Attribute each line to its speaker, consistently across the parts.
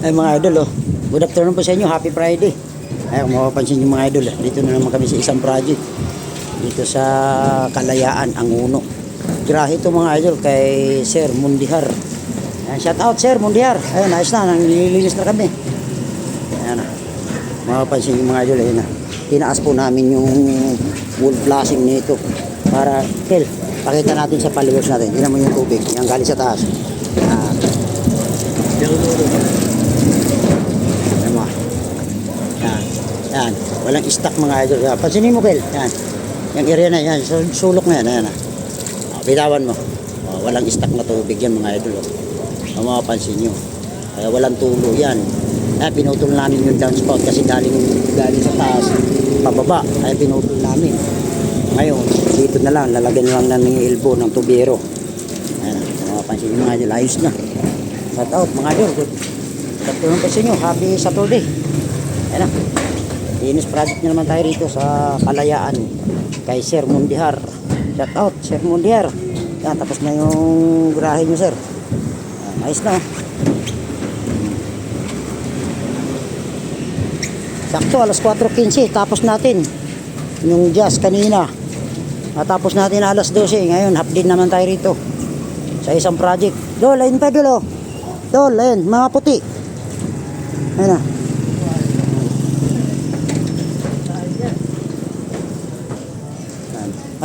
Speaker 1: Ay mga idol, oh. Good afternoon po sa inyo. Happy Friday. Ay, kung mapapansin nyo mga idol, dito na naman kami sa isang project. Dito sa Kalayaan, Anguno. Grahe ito mga idol kay Sir Mundihar. Ayan, shout out Sir Mundihar. Ayun, ayos na. Nililinis na kami. Ayan na. Mapapansin nyo mga idol, ayun na. Tinaas po namin yung wood flashing nito. Para, Kel, pakita natin sa followers natin. Tingnan mo yung tubig. Yan galing sa taas. Yan, walang stock mga idol. Yan, pansinin mo Kel. Yan. Yung area na yan, sulok na yan. Ayan, bitawan mo. Walang stock na tubig yan mga idol. Mapapansin nyo. Kaya walang tulo yan. Kaya pinutol namin yung downspout kasi galing sa taas pababa. Kaya pinutol namin. Ngayon, dito na lang, lalagyan lang namin yung elbow ng tubero. Ayan, mapapansin nyo mga idol. Ayos na. Shout out mga idol. Good afternoon po sa inyo. Happy Saturday. Ayan na. Linis project na naman tayo rito sa Kalayaan kay Sir Mundihar. Shout out Sir Mundihar. Yan, tapos na yung garahe nyo sir. Ayos na. Sakto alas 4:15 tapos natin yung jazz kanina. Tapos natin alas 12. Ngayon half din naman tayo rito sa isang project. Dol, ayun pa dolo. Dol, ayun, mga puti. Ayun na.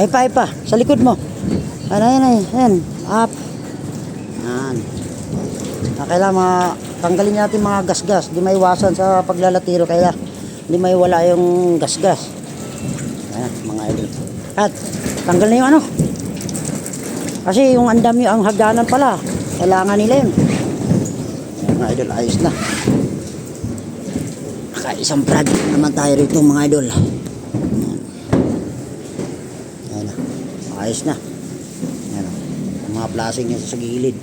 Speaker 1: Ay pa, sa likod mo. Ayan, up. Ayan. Kailangan tanggalin natin mga gas-gas. Di may iwasan sa paglalatiro kaya di may wala yung gas-gas. Ayan, mga idol. At tanggal na yung ano. Kasi yung andam yung ang hagdanan pala. Kailangan nila yun. Ayan, mga idol, ayos na. Isang project naman tayo rito mga idol. Ayos na. Ayan, mga flashing niya sa gilid.